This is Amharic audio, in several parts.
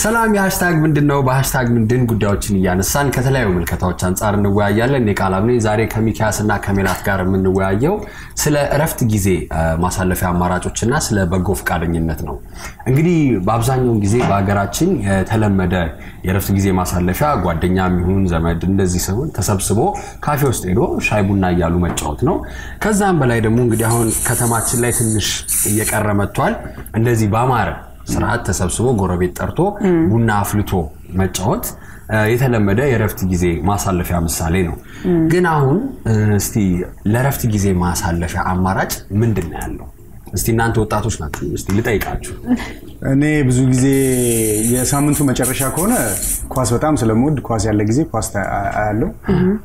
ሰላም የሃሽታግ ምንድነው በሃሽታግ ምንድን ጉዳዮችን ያነሳን ከተለያዩ መልከታዎች አንፃር እንወያያለን ኔቃላምኔ ዛሬ ከሚካያስና ከሜላት ጋር የምንወያየው ስለ እረፍት ጊዜ ማሳለፊያ አማራጮችና ስለ በጎ ፍቃደኝነት ነው እንግዲህ በአብዛኛው ጊዜ በአገራችን የተለመደ የእረፍት ጊዜ ማሳለፊያ ጓደኛም ይሁን ዘመድ እንደዚህ ሰው ተሰብስቦ ካፌ ውስጥ ሄዶ ሻይ ቡና ያያሉ መጫወት ነው ከዛም በላይ ደግሞ እንግዲህ አሁን ከተማችን ላይ ትንሽ እየቀረ መጥቷል እንደዚህ ባማረ ስርዓት ተሰብስቦ ጎረቤት ጠርቶ ቡና አፍልቶ መጫወት የተለመደ የረፍት ጊዜ ማሳለፊያ ምሳሌ ነው ግን አሁን እስቲ ለረፍት ጊዜ ማሳለፊያ አማራጭ ምንድነው ያለው እስቲ እናንተ ወጣቶች ናችሁ እስቲ ልጠይቃችሁ እኔ ብዙ ጊዜ የሳምንቱ መጨረሻ ከሆነ ኳስ በጣም ስለምወድ ኳስ ያለ ጊዜ ኳስ አያለው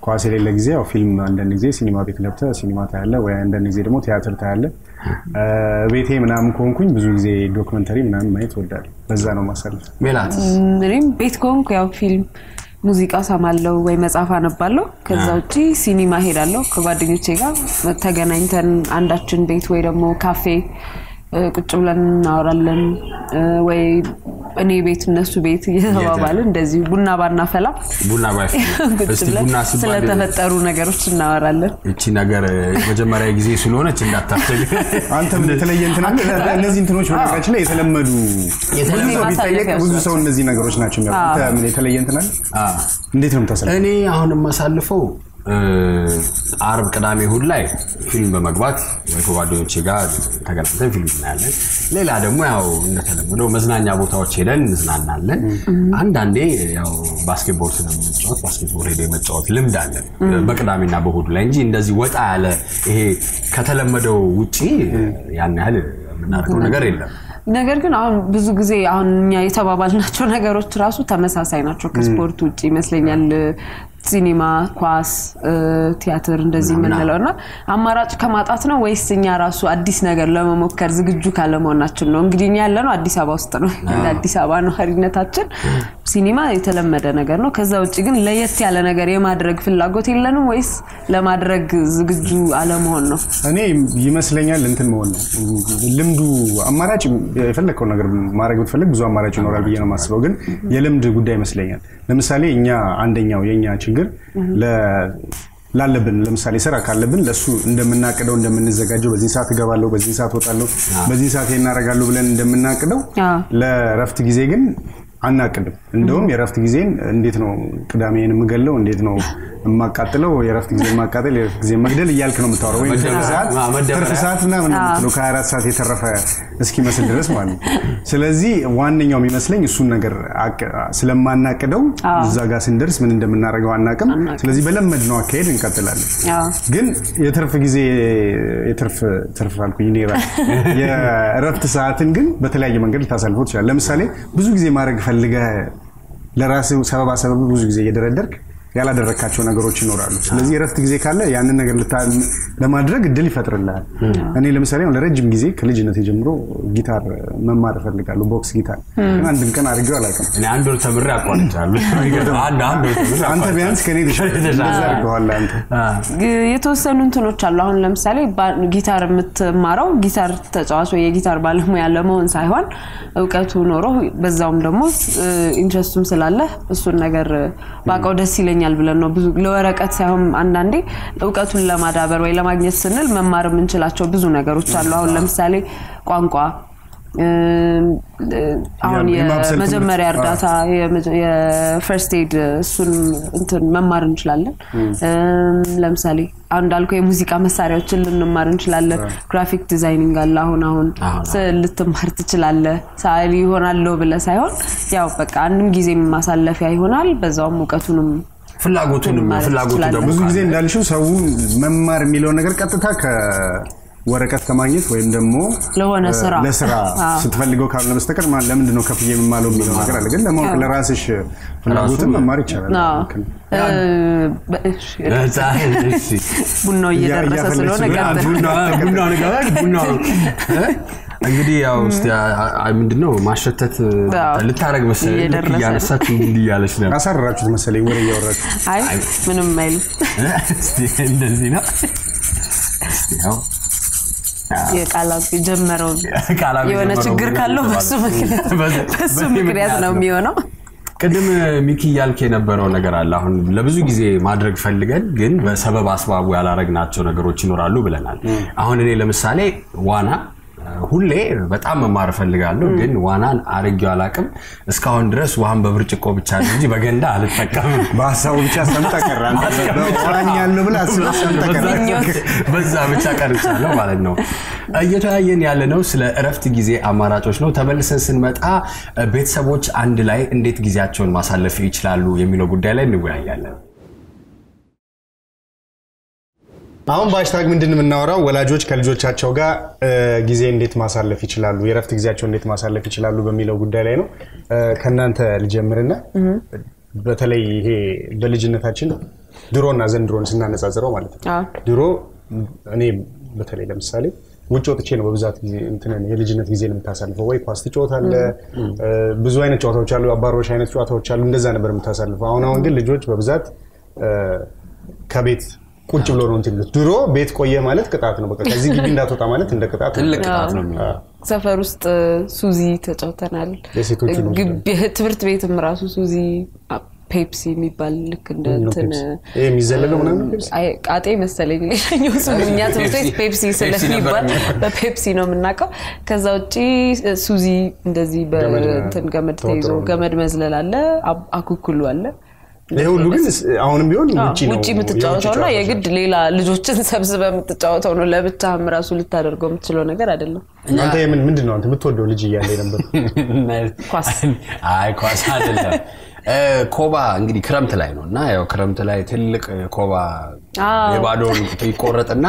ኳስ የሌለ ጊዜ ያው ፊልም አንደን ጊዜ ሲኒማ ቤት ገብተህ ሲኒማ ታያለህ ወይ አንደን ጊዜ ደግሞ ቲያትር ታያለህ ቤቴ ምናምን ኮንኩኝ ብዙ ጊዜ ዶክመንተሪ ምናምን ማየት ወዳለሁ በዛ ነው ማሳለፍ ሜላት እኔም ቤት ኮንኩ ያው ፊልም ሙዚቃ ሰማለው ወይ መጻፍ አነባለው ከዛ ውጪ ሲኒማ ሄዳለሁ ከጓደኞቼ ጋር ተገናኝተን አንዳችን ቤት ወይ ደግሞ ካፌ ቁጭ ብለን እናወራለን ወይ እኔ ቤት እነሱ ቤት እየተባባልን እንደዚህ ቡና ባናፈላ ቡና ባይፈላ እስቲ ቡና ስለተፈጠሩ ነገሮች እናወራለን እቺ ነገር መጀመሪያ ጊዜ ስለሆነች እንዳታስቸግ አንተም የተለየ እንትን አለ እነዚህ እንትኖች በነገራችን ላይ የተለመዱ ብዙ ሰው እነዚህ ነገሮች ናቸው የሚያውቁት ምን የተለየ እንትን አለ እንዴት ነው የምታሳልፈው እኔ አሁን ማሳልፈው አርብ ቅዳሜ ሁሉ ላይ ፊልም በመግባት ወይ ከጓደኞቼ ጋር ተገናኝተን ፊልም እናያለን ሌላ ደግሞ ያው እንደተለመደው መዝናኛ ቦታዎች ሄደን እንዝናናለን አንዳንዴ ያው ባስኬትቦል ስለምንጫወት ባስኬትቦል ሄደን መጫወት ልምድ አለን በቅዳሜና በእሁድ ላይ እንጂ እንደዚህ ወጣ ያለ ይሄ ከተለመደው ውጪ ያን ያህል ምናረከው ነገር የለም ነገር ግን አሁን ብዙ ጊዜ አሁን እኛ የተባባልናቸው ነገሮች ራሱ ተመሳሳይ ናቸው ከስፖርት ውጪ ይመስለኛል ሲኒማ ኳስ ቲያትር እንደዚህ ምንለውና አማራጭ ከማጣት ነው ወይስ እኛ ራሱ አዲስ ነገር ለመሞከር ዝግጁ ካለመሆናችን ነው እንግዲህ እኛ ያለነው አዲስ አበባ ውስጥ ነው አዲስ አበባ ነው ሀሪነታችን ሲኒማ የተለመደ ነገር ነው ከዛ ውጪ ግን ለየት ያለ ነገር የማድረግ ፍላጎት የለንም ወይስ ለማድረግ ዝግጁ አለመሆን ነው እኔ ይመስለኛል እንትን መሆን ነው ልምዱ አማራጭ የፈለከው ነገር ማድረግ ብትፈልግ ብዙ አማራጭ ይኖራል ብዬ ነው ማስበው ግን የልምድ ጉዳይ ይመስለኛል ለምሳሌ እኛ አንደኛው የኛ ችግር ላለብን ለምሳሌ ስራ ካለብን ለሱ እንደምናቀደው እንደምንዘጋጀው በዚህ ሰዓት ገባለው በዚህ ሰዓት ወጣለው በዚህ ሰዓት እናረጋለው ብለን እንደምናቀደው ለረፍት ጊዜ ግን አናቀድም እንደውም የረፍት ጊዜን እንዴት ነው ቅዳሜን ምገለው እንዴት ነው ማቃጥለው የረፍት ጊዜ ማቃጠል የረፍት ጊዜ መግደል ይያልክ ነው የምታወራው ወይ ትርፍ ሰዓትና ምን ነው ከ24 ሰዓት የተረፈ እስኪ መስል ድረስ ማለት ስለዚህ ዋንኛው የሚመስለኝ እሱን ነገር ስለማናቀደው እዛ ጋር ስንደርስ ምን እንደምናረጋው አናቀም ስለዚህ በለመድ ነው አካሄድ እንቀጥላለን ግን የትርፍ ጊዜ ትርፍ አልኩኝ እኔ የረፍት ሰዓትን ግን በተለያየ መንገድ ታሳልፈው ይችላል ለምሳሌ ብዙ ጊዜ ማድረግ ፈልገ ለራስህ ሰበብ ብዙ ጊዜ እየደረደርክ ያላደረካቸው ነገሮች ይኖራሉ ስለዚህ ረፍት ጊዜ ካለ ያንን ነገር ለማድረግ እድል ይፈጥርልሃል እኔ ለምሳሌ ለረጅም ጊዜ ከልጅነት ጀምሮ ጊታር መማር ፈልጋለሁ ቦክስ ጊታር አንድም ቀን አድርጌው አላውቅም እኔ አንድ ወር ተምሬ አቋርጫለሁ አንተ ቢያንስ ከኔ ተሻለ አንተ የተወሰኑ እንትኖች አሉ አሁን ለምሳሌ ጊታር የምትማረው ጊታር ተጫዋች ወይ የጊታር ባለሙያ ለመሆን ሳይሆን እውቀቱ ኖሮ በዛውም ደግሞ ኢንትረስቱም ስላለ እሱን ነገር ባቀው ደስ ይለኛል ብለን ነው ብዙ ለወረቀት ሳይሆን አንዳንዴ እውቀቱን ለማዳበር ወይ ለማግኘት ስንል መማር የምንችላቸው ብዙ ነገሮች አሉ አሁን ለምሳሌ ቋንቋ አሁን የመጀመሪያ እርዳታ የፈርስት ኤድ እሱን እንትን መማር እንችላለን ለምሳሌ አንዳልኩ የሙዚቃ መሳሪያዎችን ልንማር እንችላለን ግራፊክ ዲዛይኒንግ አለ አሁን ልትማር ትችላለህ ሳሊ ይሆናል ብለ ሳይሆን ያው በቃ አንድም ጊዜ ማሳለፊያ ይሆናል በዛውም እውቀቱንም ፍላጎቱ ደግሞ ብዙ ጊዜ እንዳልሽው ሰው መማር የሚለው ነገር ቀጥታ ወረቀት ከማግኘት ወይም ደግሞ ለስራ ስትፈልገው ካለ በስተቀር ለምንድን ነው ከፍዬ የምማለው የሚለው ነገር አለ ግን ለማወቅ ለራስሽ ፍላጎትን መማር ይቻላል ቡናው እየደረሰ ስለሆነ ቡናው እንግዲህ ያው እስቲ ምንድነው ማሸተት ልታረግ መሰለኝ ያነሳች እንግዲህ ያለሽ ነው አሳራችሁ መሰለኝ ወሬ ያወራችሁ አይ ምንም አይል እስቲ እንደዚህ ነው እስቲ ያው የቃላብ ጀመረው የሆነ ችግር ካለው በሱ ምክንያት ነው የሚሆነው ቅድም ሚኪ ያልከ የነበረው ነገር አለ አሁን ለብዙ ጊዜ ማድረግ ፈልገን ግን በሰበብ አስባቡ ያላረግናቸው ነገሮች ይኖራሉ ብለናል አሁን እኔ ለምሳሌ ዋና ሁሌ በጣም መማር ፈልጋለሁ ግን ዋናን አርጌው አላቅም እስካሁን ድረስ ውሃን በብርጭቆ ብቻ እንጂ በገንዳ አልተጠቀምም በሐሳቡ ብቻ ሰምተቀራ በዋኛለሁ ብለ ሰምተቀራ በዛ ብቻ ቀርቻለሁ ማለት ነው እየተያየን ያለነው ስለ እረፍት ጊዜ አማራጮች ነው ተመልሰን ስንመጣ ቤተሰቦች አንድ ላይ እንዴት ጊዜያቸውን ማሳለፍ ይችላሉ የሚለው ጉዳይ ላይ እንወያያለን አሁን ባሽታግ ምንድነው የምናወራው ወላጆች ከልጆቻቸው ጋር ጊዜ እንዴት ማሳለፍ ይችላሉ የረፍት ጊዜያቸው እንዴት ማሳለፍ ይችላሉ በሚለው ጉዳይ ላይ ነው ከናንተ ልጀምርና በተለይ ይሄ በልጅነታችን ድሮና ዘንድሮን ስናነጻጽረው ማለት ነው ድሮ እኔ በተለይ ለምሳሌ ውጭ ወጥቼ ነው በብዛት ጊዜ እንትን የልጅነት ጊዜ ለምታሳልፈው ወይ ኳስ ትጫወታለ ብዙ አይነት ጨዋታዎች አሉ አባሮሽ አይነት ጨዋታዎች አሉ እንደዛ ነበር የምታሳልፈው አሁን ግን ልጆች በብዛት ከቤት ቁጭ ብሎ ነው እንትን ድሮ ቤት ቆየ ማለት ቅጣት ነው በቃ ከዚህ ግቢ እንዳትወጣ ማለት እንደ ቅጣት ትልቅ ቅጣት ነው ሰፈር ውስጥ ሱዚ ተጫውተናል ግቢ ትብርት ቤትም ራሱ ሱዚ ፔፕሲ የሚባል ልክ እንደ እንትን የሚዘለለው ምናምን አይ ቃጤ መሰለኝ ለኛው ስሙኛ ትብርት ቤት ፔፕሲ ስለሚባል በፔፕሲ ነው የምናውቀው ከዛ ውጪ ሱዚ እንደዚህ በእንትን ገመድ ተይዞ ገመድ መዝለል አለ አኩኩሉ አለ ለሁሉ ግን አሁንም ቢሆን ውጪ የምትጫወተውና የግድ ሌላ ልጆችን ሰብስበ የምትጫወተው ነው ለብቻም ራሱ ልታደርገው የምትችለው ነገር አይደለም አንተ ምንድነው አንተ የምትወደው ልጅ እያለ ነበር ኳስ አይ ኳስ አይደለም ኮባ እንግዲህ ክረምት ላይ ነውና ያው ክረምት ላይ ትልቅ ኮባ የባዶን ይቆረጥና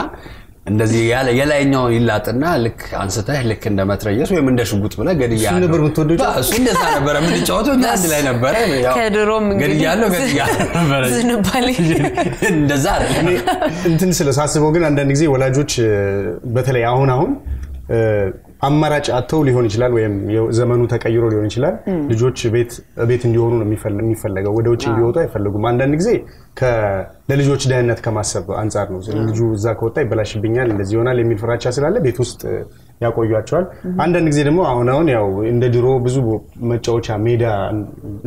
እንደዚህ ያለ የላይኛው ይላጥና ልክ አንስተህ ልክ እንደ መትረየስ ወይም እንደ ሽጉጥ ብለ ገድያ እሱ ነበር የምትወደው እሱ እንደዛ ነበር ምን ጫወተው አንድ ላይ ነበር ያው ከድሮም ገድያለው ነበር ዝንባሌ እንደዛ እንትን ስለሳስበው ግን አንዳንድ ጊዜ ወላጆች በተለይ አሁን አማራጭ አጥተው ሊሆን ይችላል ወይም ዘመኑ ተቀይሮ ሊሆን ይችላል ልጆች ቤት እንዲሆኑ ነው የሚፈልገው ወደ ውጭ እንዲወጡ አይፈልጉም አንዳንድ ጊዜ ለልጆች ደህንነት ከማሰብ አንፃር ነው ልጁ እዛ ከወጣ ይበላሽብኛል እንደዚህ ይሆናል የሚል ፍራቻ ስላለ ቤት ውስጥ ያቆያቸዋል አንዳንድ ጊዜ ደግሞ አሁን ያው እንደ ድሮ ብዙ መጫወቻ ሜዳ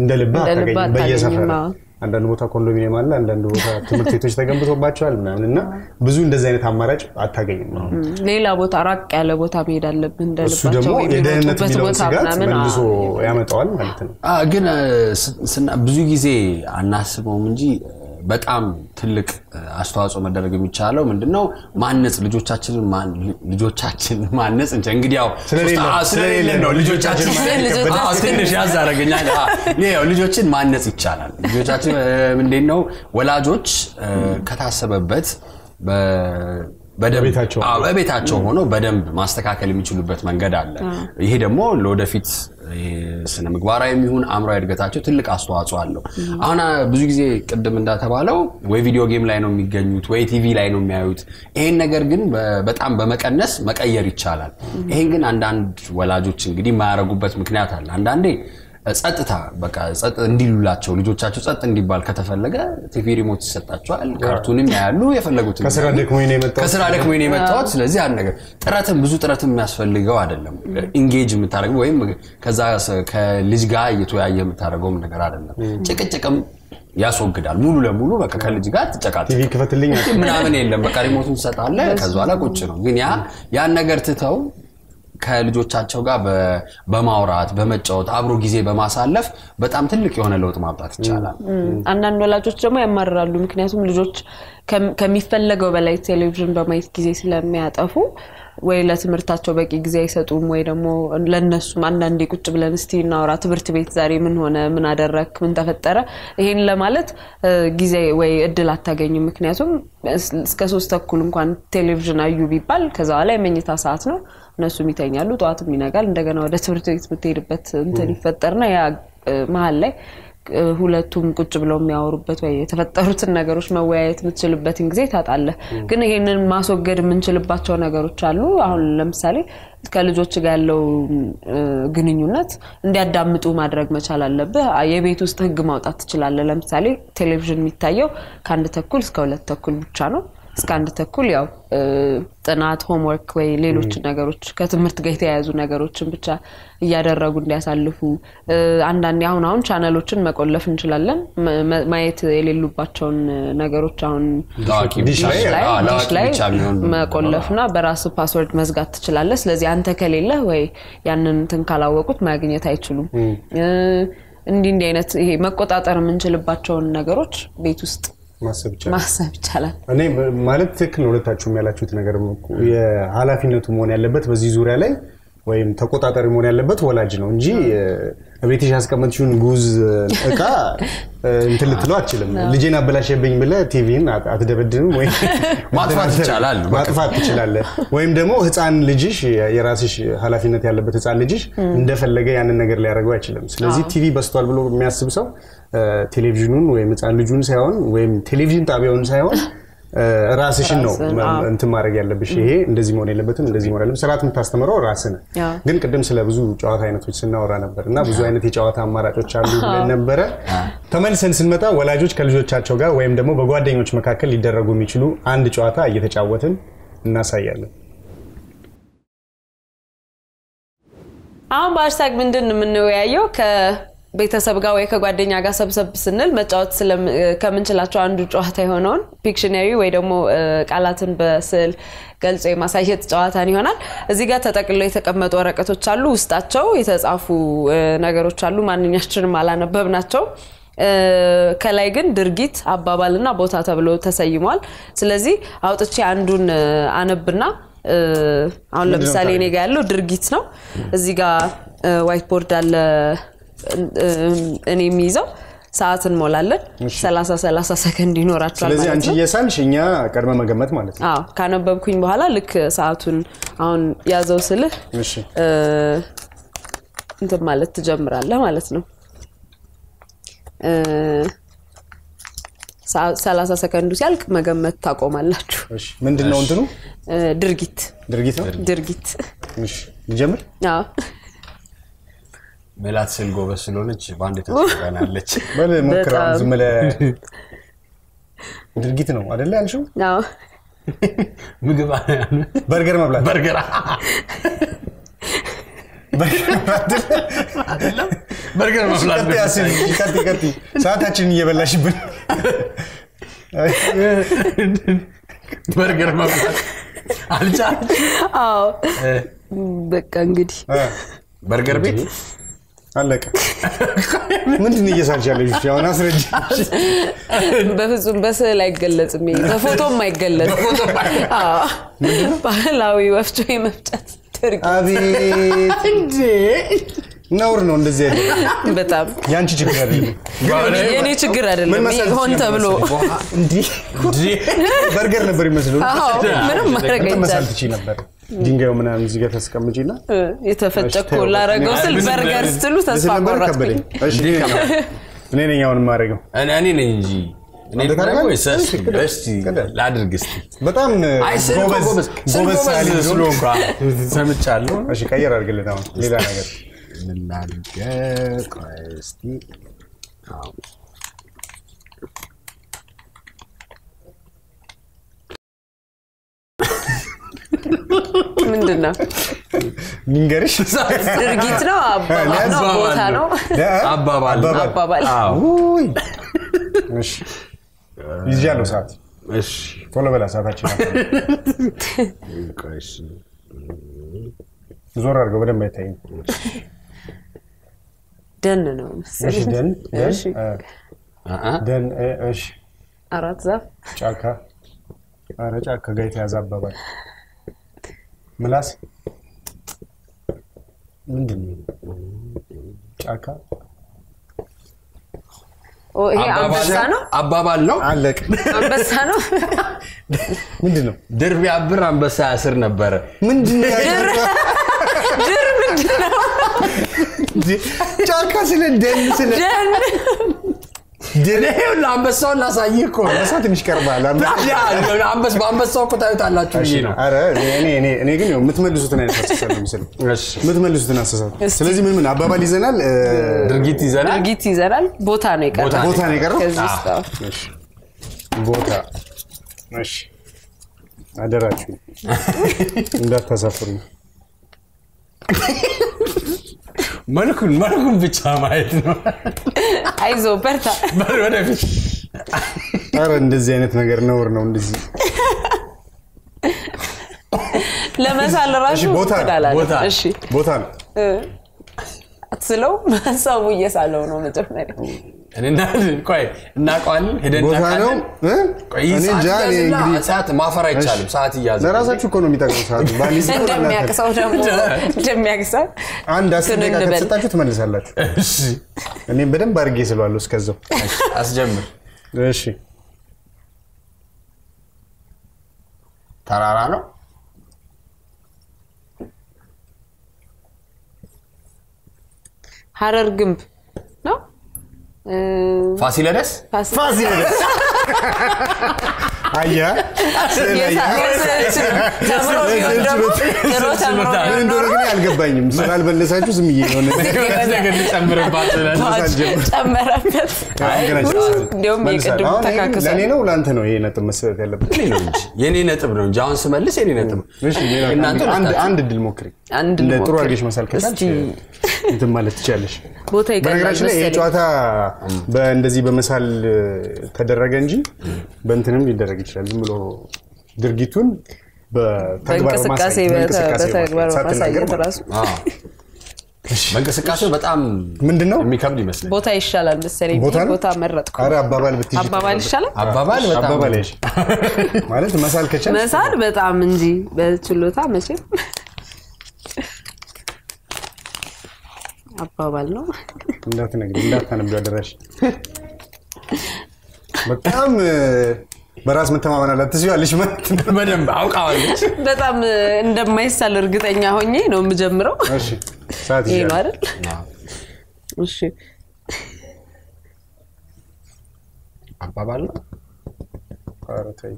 እንደልባ አታገኝ በየሰፈሩ አንዳንድ ቦታ ኮንዶሚኒየም አለ አንዳንድ ቦታ ትምህርት ቤቶች ተገንብቶባቸዋል ምናምንና ብዙ እንደዚህ አይነት አማራጭ አታገኝም ሌላ ቦታ ራቅ ያለ ቦታ መሄድ አለብህ እንደልባቸው እሱ ደግሞ የደህንነት ስጋት መልሶ ያመጣዋል ማለት ነው ግን ብዙ ጊዜ አናስበውም እንጂ በጣም ትልቅ አስተዋጽኦ መደረግ የሚቻለው ምንድነው ማነጽ ልጆቻችን ማነጽ እንግዲህ ያው ስለሌለ ነው ልጆቻችን ትንሽ ያዛረገኛል ያው ልጆችን ማነጽ ይቻላል ልጆቻችን ምንድነው ወላጆች ከታሰበበት በቤታቸው ሆኖ በደንብ ማስተካከል የሚችሉበት መንገድ አለ ይሄ ደግሞ ለወደፊት ስነ ምግባራዊ የሚሆን አምራዊ እድገታቸው ትልቅ አስተዋጽኦ አለው አሁን ብዙ ጊዜ ቅድም እንዳተባለው ወይ ቪዲዮ ጌም ላይ ነው የሚገኙት ወይ ቲቪ ላይ ነው የሚያዩት ይሄን ነገር ግን በጣም በመቀነስ መቀየር ይቻላል ይሄን ግን አንዳንድ ወላጆች እንግዲህ ማያረጉበት ምክንያት አለ አንዳንዴ ጸጥታ በቃ ጸጥ እንዲሉላቸው ልጆቻቸው ጸጥ እንዲባል ከተፈለገ ቲቪ ሪሞት ይሰጣቸዋል ካርቱንም ያያሉ የፈለጉት ከስራ ደክሞኝ ነው የመጣው ስለዚህ አንድ ነገር ብዙ ጥረትም የሚያስፈልገው አይደለም ኢንጌጅ የምታደርገው ወይም ከዛ ከልጅ ጋር እየተወያየ የምታደርገው ነገር አይደለም ጭቅጭቅም ያስወግዳል ሙሉ ለሙሉ በቃ ከልጅ ጋር ተጨቃጭ ቲቪ ክፈትልኝ ምናምን የለም በቃ ሪሞቱን ሰጣለ ከዛ በኋላ ቁጭ ነው ግን ያን ነገር ትተው ከልጆቻቸው ጋር በማውራት በመጫወት አብሮ ጊዜ በማሳለፍ በጣም ትልቅ የሆነ ለውጥ ማምጣት ይቻላል አንዳንድ ወላጆች ደግሞ ያማራሉ ምክንያቱም ልጆች ከሚፈለገው በላይ ቴሌቪዥን በማየት ጊዜ ስለሚያጠፉ ወይ ለትምህርታቸው በቂ ጊዜ አይሰጡም ወይ ደግሞ ለነሱ አንዳንዴ ቁጭ ብለን እስቲ እናውራ ትምህርት ቤት ዛሬ ምን ሆነ ምን አደረክ ምን ተፈጠረ ይሄን ለማለት ጊዜ ወይ እድል አታገኙም ምክንያቱም እስከ 3:30 እንኳን ቴሌቪዥን አዩ ቢባል ከዛ ላይ መኝታ ሰዓት ነው እነሱ ይተኛሉ ጧትም ይነጋል እንደገና ወደ ትምህርት ቤት ብትሄድበት እንትን ይፈጠርና ያ መሃል ላይ ሁለቱም ቁጭ ብለው የሚያወሩበት ወይ የተፈጠሩትን ነገሮች መወያየት የምትችልበትን ጊዜ ታጣለ ግን ይሄንን ማስወገድ የምንችልባቸው ነገሮች አሉ አሁን ለምሳሌ ከልጆች ጋር ያለው ግንኙነት እንዲያዳምጡ ማድረግ መቻል አለበት የቤት ውስጥ ህግ ማውጣት ትችላለ ለምሳሌ ቴሌቪዥን የሚታየው ከ1:30 እስከ 2:30 ብቻ ነው እስከ 1 ተኩል ያው ጥናት ሆምወርክ ወይ ሌሎች ነገሮች ከትምህርት ጋር የተያያዙ ነገሮችን ብቻ እያደረጉ እንዲያሳልፉ አንዳንዴ አሁን ቻናሎችን መቆለፍ እንችላለን ማየት የሌሉባቸውን ነገሮች አሁን ዲሽ ላይ መቆለፍና በራስ ፓስወርድ መዝጋት ትችላለህ ስለዚህ አንተ ከሌለ ወይ ያንን እንትን ካላወቁት ማግኘት አይችሉም እንዲህ አይነት ይሄ መቆጣጠር የምንችልባቸው ነገሮች ቤት ውስጥ ማሰብ ይቻላል እኔ ማለት ትክክል ነው ሁለታችሁም ያላችሁት ነገር የኃላፊነቱ መሆን ያለበት በዚህ ዙሪያ ላይ ወይም ተቆጣጣሪ መሆን ያለበት ወላጅ ነው እንጂ ቤትሽ ያስቀመጥሽውን ጉዝ እቃ እንትን ልትለው አትችልም ልጄን አበላሸብኝ ብለ ቲቪን አትደበድብም ወይ ማጥፋት ትችላለህ ወይም ደግሞ ህፃን ልጅሽ የራስሽ ኃላፊነት ያለበት ህፃን ልጅሽ እንደፈለገ ያንን ነገር ሊያደርገው አይችልም ስለዚህ ቲቪ በስቷል ብሎ የሚያስብ ሰው ቴሌቪዥኑን ወይም ህፃን ልጁን ሳይሆን ወይም ቴሌቪዥን ጣቢያውን ሳይሆን ራስሽን ነው እንትን ማድረግ ያለብሽ ይሄ እንደዚህ መሆን የለበትም እንደዚህ መሆን ያለበት ስርዓት የምታስተምረው ራስህ ነህ ግን ቅድም ስለ ብዙ ጨዋታ አይነቶች ስናወራ ነበርና ብዙ አይነት የጨዋታ አማራጮች አሉ ብለን ነበር ተመልሰን ስንመጣ ወላጆች ከልጆቻቸው ጋር ወይም ደግሞ በጓደኞች መካከል ሊደረጉ የሚችሉ አንድ ጨዋታ እየተጫወትን እናሳያለን አሁን በሃሽታግ ምንድን የምንወያየው ቤተሰብ ጋር ወይ ከጓደኛ ጋር ሰብሰብ ስንል መጫወት ከምንችላቸው አንዱ ጨዋታ የሆነውን ፒክሽነሪ ወይ ደግሞ ቃላትን በስዕል ገልጾ የማሳየት ጨዋታን ይሆናል እዚህ ጋር ተጠቅልለው የተቀመጡ ወረቀቶች አሉ ውስጣቸው የተጻፉ ነገሮች አሉ ማንኛችንም አላነበብናቸው ከላይ ግን ድርጊት አባባልና ቦታ ተብሎ ተሰይሟል ስለዚህ አውጥቼ አንዱን አነብና አሁን ለምሳሌ እኔ ጋር ያለው ድርጊት ነው እዚህ ጋር ዋይት ቦርድ አለ እኔ የሚይዘው ሰዓትን ሞላለን 30 ሰከንድ ይኖራቸዋል ስለዚህ አንቺ እየሳልሽ እኛ ቀድመ መገመት ማለት ነው አዎ ካነበብኩኝ በኋላ ልክ ሰዓቱን አሁን ያዘው ስልህ እሺ እንትን ማለት ትጀምራለህ ማለት ነው 30 ሰከንዱ ሲያልቅ መገመት ታቆማላችሁ እሺ ምንድነው እንትኑ ድርጊት እሺ ጀምር አዎ ሜላት ስልጎ በስሎነች ባንዴ ተፈራናለች በለ ሞክራን ዝምለ ድርጊት ነው አይደል ያልሽው አዎ ምግብ በርገር መብላት አይደለም በርገር መብላት ከቲ ሰዓታችንን እየበላሽብን በርገር መብላት አልቻለች አዎ በቃ እንግዲህ በርገር ቤት አለቀ ምንድነው እየሳልቻለሽ ያው አስረጅ በፍጹም በስዕል አይገለጽም በፎቶም አይገለጽም አዎ ባህላዊ ወፍጮ የመፍጨት ድርጊት አቤት እንዴ ነውር ነው እንደዚህ አይደለም በጣም ያንቺ ችግር አይደለም የኔ ችግር አይደለም ሆን ተብሎ እንዴ በርገር ነበር ይመስለው ምንም ማድረግ አይቻልም ነበር ድንጋዩ ምናምን እዚህ ጋር ተስቀምጪና የተፈጨኮ ላረገው ስል በርገር ስትሉ ተስፋ ቆረጥኩኝ እሺ እኔ ነኝ አሁን ማረገው እኔ ነኝ እንጂ እኔ ደግሞ እስቲ ላድርግ እስቲ በጣም ጎበዝ ስለሆንኩ ሰምቻለሁ እሺ ቀየር አድርግልን አሁን ሌላ ነገር ምን ላድርግ እስቲ አዎ ምንድነው ንገርሽ ድርጊት ነው አባባል ነው ቦታ ነው አባባል አዎ እሺ ይዣለው ሰዓት እሺ ቶሎ በላ ሰዓታችን እሺ ዞር አድርገው በደንብ አይታይም ደን ነው እሺ ደን እሺ ደን እሺ አራት ዛፍ ጫካ ጫካ ጋር የተያዘ አባባል ምላስ ምንድነው ጫካ ይሄ አንበሳ ነው አባባል ነው አለቅ አንበሳ ነው ምንድነው ድር ቢያብር አንበሳ ያስር ነበር ምንድነው ድር ምንድነው ጫካ ስለ ደን ድሬው ለአንበሳውን ላሳይህ እኮ አንበሳ ትንሽ ቀርባል በአንበሳው እኮ ታዩታላችሁ ብዬ ነው ኧረ እኔ ግን የምትመልሱትን አይነት አስተሳሰብ ነው ምስል የምትመልሱትን አስተሳሰብ ስለዚህ ምን አባባል ይዘናል ድርጊት ይዘናል ቦታ ነው የቀረው እሺ ቦታ እሺ አደራችሁ እንዳታሳፍሩኝ መልኩን ብቻ ማየት ነው አይዞ በርታ ወደፊት ኧረ እንደዚህ አይነት ነገር ነውር ነው እንደዚህ ለመሳል ራሱ እሺ ቦታ ነው አትስለው ሀሳቡ እየሳለው ነው መጀመሪያ እኔና ቆይ እናቋለን ሄደን ቦታ ነው እኔ ጃኔ እንግዲህ ሰዓት ማፈር አይቻልም ሰዓት ይያዝ ለራሳችሁ እኮ ነው የሚጠቅመው ሰዓት ባሊስ እንደሚያቅሰው አንድ አስደቂቃ ከተሰጣችሁ ትመልሳላችሁ እሺ እኔ በደንብ አድርጌ ስለዋለሁ እስከዛው አስጀምር እሺ ተራራ ነው ሐረር ግንብ ነው ፋሲለደስ አያ ምን እንደሆነ ግን አልገባኝም ስላልበለሳችሁ ዝም ይሆነ ነገር ጨምርባት ጨምራበት እንደውም የቅድሙ ተካከሰ ለኔ ነው ላንተ ነው ይሄ ነጥብ መሰረት ያለበት ለኔ ነው እንጂ የኔ ነጥብ ነው እንጂ አሁን ስመልስ የኔ ነጥብ እሺ አንድ ድል ሞክሪ ጥሩ አድርገሽ መሳል ከቻልሽ እንትን ማለት ትችያለሽ ቦታ ይቀርባል በነገራችን ላይ የጨዋታ በእንደዚህ በመሳል ተደረገ እንጂ በእንትንም ሊደረግ ይችላል ዝም ብሎ ድርጊቱን በተግባር ማሳየት ራሱ በእንቅስቃሴው በጣም ምንድነው የሚከብድ ይመስላል ቦታ ይሻላል መሰለኝ ቦታ መረጥኩ ኧረ አባባል ብትይጂ አባባል ይሻላል አባባል እሺ ማለት መሳል ከቻልሽ መሳል በጣም እንጂ በችሎታ መቼም አባባል ነው እንዳትነግሪ አደረሽ በጣም በራስ መተማመን አላት ትይዋለሽ ማለት በደንብ አውቃለች በጣም እንደማይሳል እርግጠኛ ሆኜ ነው የምጀምረው እሺ ሰዓት ይላል እሺ አባባል ነው አረታይ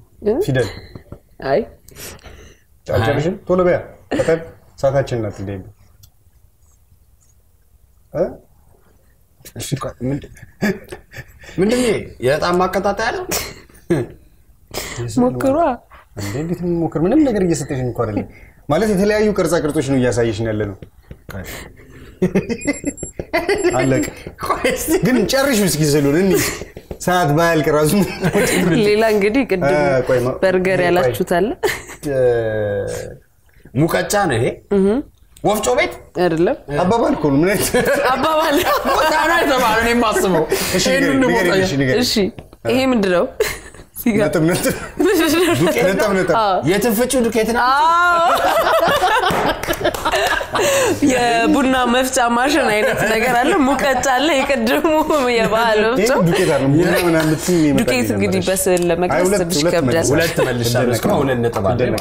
ፊደል አይ ጫጫልሽን ቶሎ በያ ከተብ ሰዓታችን ናት እንዴ እሺ ምንድነው የጣም ማቀጣጣያ ነው ሞክሯ እንዴት ሞክር ምንም ነገር እየሰጠሽኝ እንኳን አይደለም ማለት የተለያዩ ቅርጻ ቅርጾች ነው እያሳየሽኝ ያለ ነው አለቀ ግን ጨርሹ እስኪ ዘሉን እንዴ ሰዓት ባያልቅ ራሱ ሌላ እንግዲህ ቅድም በርገር ያላችሁት አለ ሙቀጫ ነው ይሄ ወፍጮ ቤት አይደለም አባባል እኮ ነው ምን አባባል ወጣና ተባለ ነው የማስበው እሺ ይሄ ምንድነው ነጥብ የትንፍጩ ዱቄት ነው የቡና መፍጫ ማሽን አይነት ነገር አለ ሙቀጫ አለ የቀደሙ የባህል ወፍጮ ዱቄት አለ ቡና ምናምን ይመጣል ዱቄት እንግዲህ በስዕል ለመግለጽ ትንሽ ከብዳል ሁለት መልሻለሁ እስካሁን እንጠባለን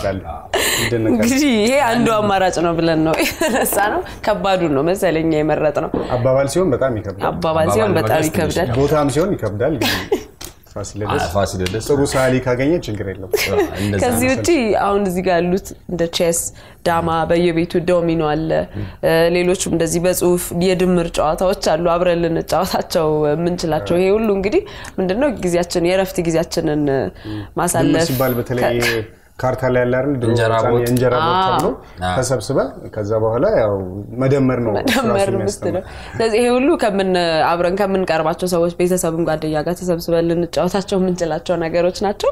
እንግዲህ ይሄ አንዱ አማራጭ ነው ብለን ነው የተነሳ ነው ከባዱ ነው መሰለኛ የመረጥ ነው አባባል ሲሆን በጣም ይከብዳል አባባል ሲሆን በጣም ይከብዳል ቦታም ሲሆን ይከብዳል ፋሲለደስ ጥሩ ሳሊ ካገኘ ችግር የለም ከዚህ ውጪ አሁን እዚህ ጋር ያሉት እንደ ቼስ ዳማ በየቤቱ ዶሚኖ አለ ሌሎችም እንደዚህ በጽሁፍ የድምር ጨዋታዎች አሉ አብረን ልንጫወታቸው ምንችላቸው ይሄ ሁሉ እንግዲህ ምንድነው ጊዜያችን የረፍት ጊዜያችንን ማሳለፍ ሲባል በተለይ ካርታ ላይ ያለ አይደል እንጀራ ቦት ተብሎ ተሰብስበ ከዛ በኋላ ያው መደመር ነው ስለዚህ ይሄ ሁሉ አብረን ከምንቀርባቸው ሰዎች ቤተሰብም ጓደኛ ጋር ተሰብስበን ልንጫወታቸው ምንችላቸው ነገሮች ናቸው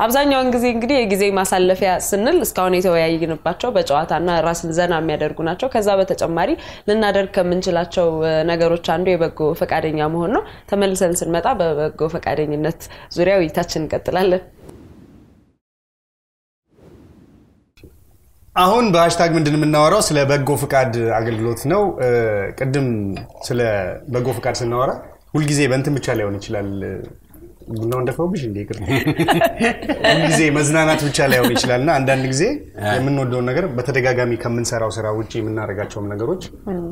አብዛኛውን ጊዜ እንግዲህ የጊዜ ማሳለፊያ ስንል እስካሁን የተወያየንባቸው በጨዋታና ራስን ዘና የሚያደርጉ ናቸው ከዛ በተጨማሪ ልናደርግ ከምንችላቸው ነገሮች አንዱ የበጎ ፈቃደኛ መሆን ነው ተመልሰን ስንመጣ በበጎ ፈቃደኝነት ዙሪያ ውይይታችንን እንቀጥላለን አሁን በሃሽታግ ምንድን የምናወራው ስለ በጎ ፍቃድ አገልግሎት ነው ቅድም ስለ በጎ ፍቃድ ስናወራ ሁሉ ጊዜ በእንትን ብቻ ላይሆን ይችላል ቡናው እንደፈውብሽ እንዴ ይቅር ሁሉ ጊዜ መዝናናት ብቻ ላይሆን ይችላልና አንዳንድ ጊዜ የምንወደው ነገር በተደጋጋሚ ከምንሰራው ስራ ውጪ የምናረጋቸው ነገሮች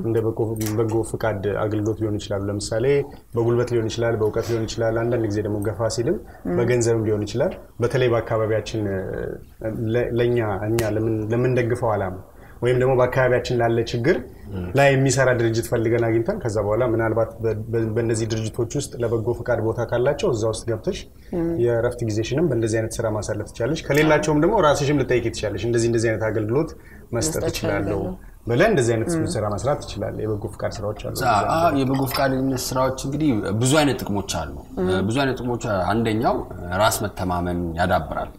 እንደ በጎ ፍቃድ አገልግሎት ሊሆን ይችላል ለምሳሌ በጉልበት ሊሆን ይችላል በእውቀት ሊሆን ይችላል አንዳንድ ጊዜ ደግሞ ገፋ ሲልም በገንዘብም ሊሆን ይችላል በተለይ በአካባቢያችን እኛ ለምን ደግፈው አላማ ወይም ደግሞ በአካባቢያችን ላለ ችግር ላይ የሚሰራ ድርጅት ፈልገን አግኝተን ከዛ በኋላ ምናልባት በእነዚህ ድርጅቶች ውስጥ ለበጎ ፈቃድ ቦታ ካላቸው እዛ ውስጥ ገብተሽ የረፍት ጊዜሽንም በእንደዚህ አይነት ስራ ማሳለፍ ትችላለሽ። ከሌላቸውም ደግሞ ራስሽም ልጠይቂ ትችላለሽ። እንደዚህ አይነት አገልግሎት መስጠት እችላለሁ ብለህ እንደዚህ አይነት ስራ መስራት ትችላለህ። የበጎ ፈቃድ ስራዎች አሉ። የበጎ ፈቃድ ስራዎች እንግዲህ ብዙ አይነት ጥቅሞች አሉ። ብዙ አይነት ጥቅሞች አንደኛው ራስ መተማመን ያዳብራል።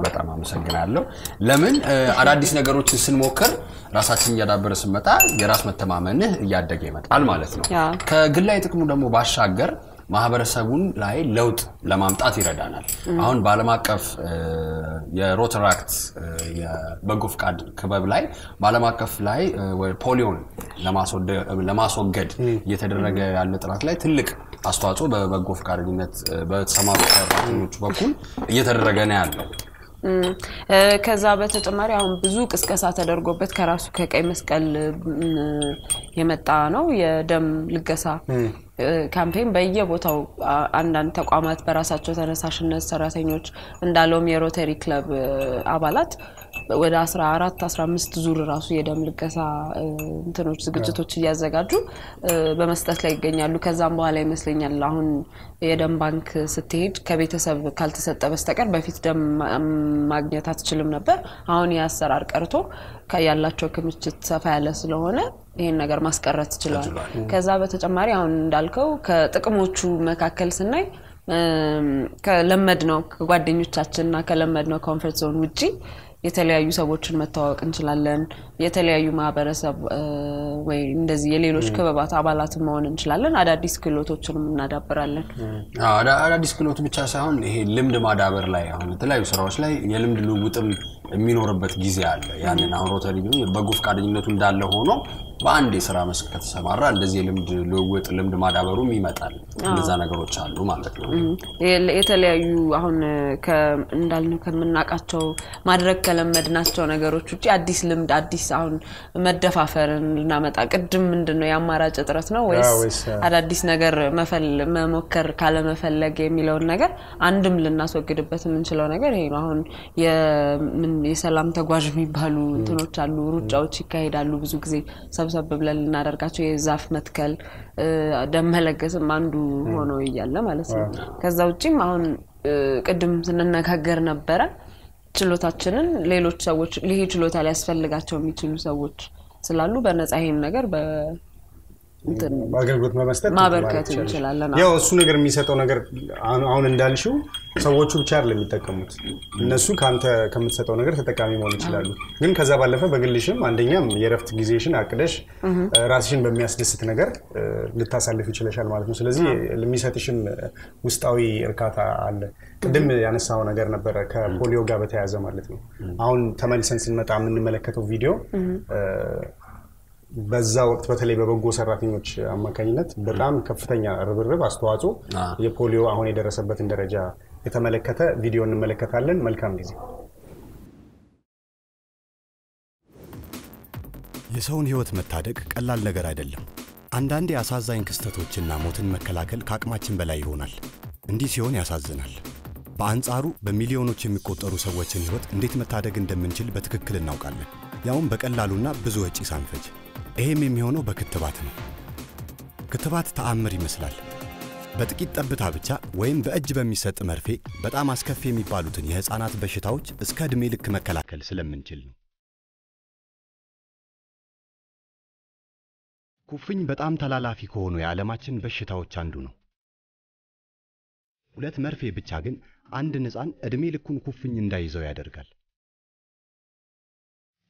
በጣም አመሰግናለሁ። ለምን አዳዲስ ነገሮችን ስንሞክር ራሳችንን ያዳበረ ስንመጣ የራስ መተማመንህ እያደገ ይመጣል ማለት ነው። ከግላዊ ጥቅሙ ደግሞ ባሻገር ማህበረሰቡን ላይ ለውጥ ለማምጣት ይረዳናል። አሁን በዓለም አቀፍ የሮተራክት የበጎ ፈቃድ ክበብ ላይ በዓለም አቀፍ ላይ ፖሊዮን ለማስወገድ እየተደረገ ያለ ጥረት ላይ ትልቅ አስተዋጽኦ በበጎ ፈቃደኝነት በተሰማሩ ሰራተኞች በኩል እየተደረገ ነው ያለው። ከዛ በተጨማሪ አሁን ብዙ ቅስቀሳ ተደርጎበት ከራሱ ከቀይ መስቀል የመጣ ነው የደም ልገሳ ካምፔን በየቦታው አንዳንድ ተቋማት በራሳቸው ተነሳሽነት ሰራተኞች እንዳለውም የሮተሪ ክለብ አባላት ወደ 14 15 ዙር ራሱ የደም ልገሳ እንትኖች ዝግጅቶች ያዘጋጁ በመስጠት ላይ ይገኛሉ። ከዛም በኋላ ይመስለኛል አሁን የደም ባንክ ስትሄድ ከቤተሰብ ካልተሰጠ በስተቀር በፊት ደም ማግኘት አትችልም ነበር። አሁን ያሰራር ቀርቶ ያላቸው ክምችት ሰፋ ያለ ስለሆነ ይሄን ነገር ማስቀረት ይችላል። ከዛ በተጨማሪ አሁን እንዳልከው ከጥቅሞቹ መካከል ስናይ ከለመድነው ከጓደኞቻችንና ከለመድነው ኮምፎርት ዞን ውጪ የተለያዩ ሰዎችን መተዋወቅ እንችላለን። የተለያዩ ማህበረሰብ ወይ እንደዚህ የሌሎች ክበባት አባላት መሆን እንችላለን። አዳዲስ ክህሎቶችንም እናዳብራለን። አዳዲስ ክህሎት ብቻ ሳይሆን ይሄ ልምድ ማዳበር ላይ አሁን የተለያዩ ስራዎች ላይ የልምድ ልውውጥም የሚኖርበት ጊዜ አለ። ያንን አሁን ሮተሪ በጎ ፈቃደኝነቱ እንዳለ ሆኖ በአንድ የሥራ መስክ ከተሰማራ እንደዚህ የልምድ ልውውጥ ልምድ ማዳበሩም ይመጣል። እንደዛ ነገሮች አሉ ማለት ነው። የተለያዩ አሁን እንዳልነው ከመናቃቸው ማድረግ ከለመድናቸው ነገሮች ውጪ አዲስ ልምድ አዲስ አሁን መደፋፈርን ልናመጣ ቅድም ምንድነው ያማራጭ ጥረት ነው ወይስ አዳዲስ ነገር መሞከር ካለ መፈለግ የሚለውን ነገር አንድም ልናስወግድበት የምንችለው ነገር ይሄ ነው። አሁን የሰላም ተጓዥ የሚባሉ እንትኖች አሉ፣ ሩጫዎች ይካሄዳሉ ብዙ ጊዜ ሰብሰብ ብለን ልናደርጋቸው የዛፍ መትከል ደም መለገስም አንዱ ሆኖ ይያለ ማለት ነው። ከዛ ውጪም አሁን ቅድም ስንነጋገር ነበረ ችሎታችንን ሌሎች ሰዎች ለዚህ ችሎታ ላይ ያስፈልጋቸው የሚችሉ ሰዎች ስላሉ በነፃ ይሄን ነገር አገልግሎት በመስጠት ማበርከት እንችላለን። ያው እሱ ነገር የሚሰጠው ነገር አሁን እንዳልሽው ሰዎቹ ብቻ አይደለም የሚጠቀሙት እነሱ ካንተ ከምትሰጠው ነገር ተጠቃሚ መሆን ይችላሉ። ግን ከዛ ባለፈ በግልሽም አንደኛም የረፍት ጊዜሽን አቅደሽ ራስሽን በሚያስደስት ነገር ልታሳልፍ ይችላል ማለት ነው። ስለዚህ ለሚሰጥሽም ውስጣዊ እርካታ አለ። ቅድም ያነሳው ነገር ነበር ከፖሊዮ ጋር በተያያዘ ማለት ነው። አሁን ተመልሰን ስንመጣ የምንመለከተው ቪዲዮ በዛ ወቅት በተለይ በበጎ ሰራተኞች አማካኝነት በጣም ከፍተኛ ርብርብ አስተዋጽኦ የፖሊዮ አሁን የደረሰበትን ደረጃ የተመለከተ ቪዲዮ እንመለከታለን። መልካም ጊዜ። የሰውን ህይወት መታደግ ቀላል ነገር አይደለም። አንዳንዴ አሳዛኝ ክስተቶችና ሞትን መከላከል ከአቅማችን በላይ ይሆናል። እንዲህ ሲሆን ያሳዝናል። በአንጻሩ በሚሊዮኖች የሚቆጠሩ ሰዎችን ህይወት እንዴት መታደግ እንደምንችል በትክክል እናውቃለን። ያውም በቀላሉና ብዙ ወጪ ሳንፈጅ። ይሄም የሚሆነው በክትባት ነው። ክትባት ተአምር ይመስላል። በጥቂት ጠብታ ብቻ ወይም በእጅ በሚሰጥ መርፌ በጣም አስከፊ የሚባሉትን የህፃናት በሽታዎች እስከ እድሜ ልክ መከላከል ስለምንችል ነው። ኩፍኝ በጣም ተላላፊ ከሆኑ የዓለማችን በሽታዎች አንዱ ነው። ሁለት መርፌ ብቻ ግን አንድ ህፃን እድሜ ልኩን ኩፍኝ እንዳይዘው ያደርጋል።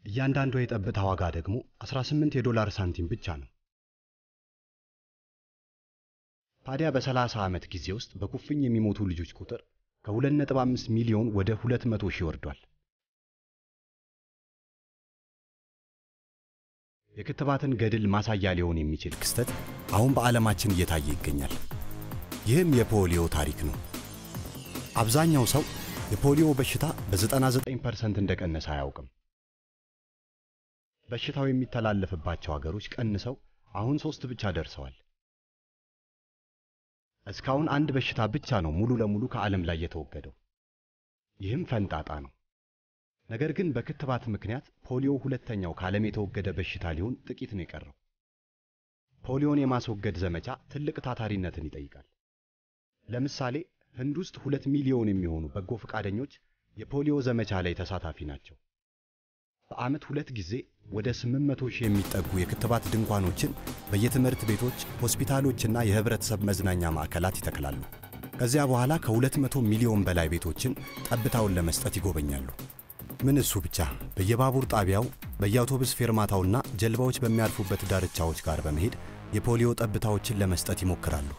እያንዳንዱ የጠብታ ዋጋ ደግሞ 18 የዶላር ሳንቲም ብቻ ነው። ታዲያ በ30 ዓመት ጊዜ ውስጥ በኩፍኝ የሚሞቱ ልጆች ቁጥር ከ2.5 ሚሊዮን ወደ 200 ሺህ ወርዷል። የክትባትን ገድል ማሳያ ሊሆን የሚችል ክስተት አሁን በዓለማችን እየታየ ይገኛል። ይህም የፖሊዮ ታሪክ ነው። አብዛኛው ሰው የፖሊዮ በሽታ በ99% እንደቀነሰ አያውቅም። በሽታው የሚተላለፍባቸው ሀገሮች ቀንሰው አሁን 3 ብቻ ደርሰዋል። እስካሁን አንድ በሽታ ብቻ ነው ሙሉ ለሙሉ ከዓለም ላይ የተወገደው። ይህም ፈንጣጣ ነው። ነገር ግን በክትባት ምክንያት ፖሊዮ ሁለተኛው ከዓለም የተወገደ በሽታ ሊሆን ጥቂት ነው የቀረው። ፖሊዮን የማስወገድ ዘመቻ ትልቅ ታታሪነትን ይጠይቃል። ለምሳሌ ህንድ ውስጥ 2 ሚሊዮን የሚሆኑ በጎ ፈቃደኞች የፖሊዮ ዘመቻ ላይ ተሳታፊ ናቸው። በአመት 2 ጊዜ ወደ 800,000 የሚጠጉ የክትባት ድንኳኖችን በየትምህርት ቤቶች፣ ሆስፒታሎችና የህብረተሰብ መዝናኛ ማዕከላት ይተክላሉ። ከዚያ በኋላ ከ200 ሚሊዮን በላይ ቤቶችን ጠብታውን ለመስጠት ይጎበኛሉ። ምን እሱ ብቻ፣ በየባቡር ጣቢያው፣ በየአውቶቡስ ፌርማታውና ጀልባዎች በሚያርፉበት ዳርቻዎች ጋር በመሄድ የፖሊዮ ጠብታዎችን ለመስጠት ይሞክራሉ።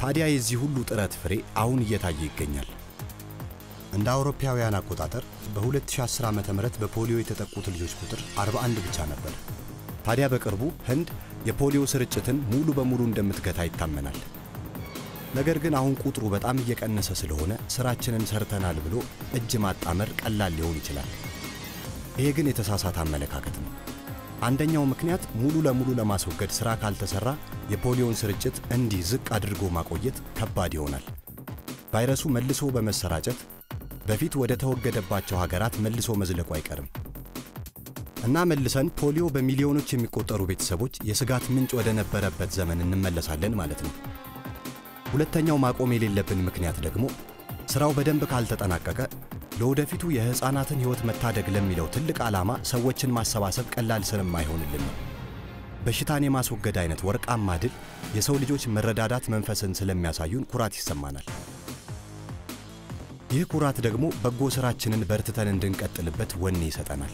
ታዲያ የዚህ ሁሉ ጥረት ፍሬ አሁን እየታየ ይገኛል። እንደ አውሮፓውያን አቆጣጠር በ2010 ዓ.ም በፖሊዮ የተጠቁት ልጆች ቁጥር 41 ብቻ ነበር። ታዲያ በቅርቡ ህንድ የፖሊዮ ስርጭትን ሙሉ በሙሉ እንደምትገታ ይታመናል። ነገር ግን አሁን ቁጥሩ በጣም እየቀነሰ ስለሆነ ስራችንን ሰርተናል ብሎ እጅ ማጣመር ቀላል ሊሆን ይችላል። ይሄ ግን የተሳሳተ አመለካከት ነው። አንደኛው ምክንያት ሙሉ ለሙሉ ለማስወገድ ስራ ካልተሰራ የፖሊዮን ስርጭት እንዲህ ዝቅ አድርጎ ማቆየት ከባድ ይሆናል። ቫይረሱ መልሶ በመሰራጨት በፊት ወደ ተወገደባቸው ሀገራት መልሶ መዝለቁ አይቀርም እና መልሰን ፖሊዮ በሚሊዮኖች የሚቆጠሩ ቤተሰቦች የስጋት ምንጭ ወደ ነበረበት ዘመን እንመለሳለን ማለት ነው። ሁለተኛው ማቆም የሌለብን ምክንያት ደግሞ ስራው በደንብ ካልተጠናቀቀ ለወደፊቱ የህፃናትን ህይወት መታደግ ለሚለው ትልቅ ዓላማ ሰዎችን ማሰባሰብ ቀላል ስለማይሆንልን ነው። በሽታን የማስወገድ አይነት ወርቃማ ድል የሰው ልጆች መረዳዳት መንፈስን ስለሚያሳዩን ኩራት ይሰማናል። ይህ ኩራት ደግሞ በጎ ስራችንን በርትተን እንድንቀጥልበት ወኔ ይሰጠናል።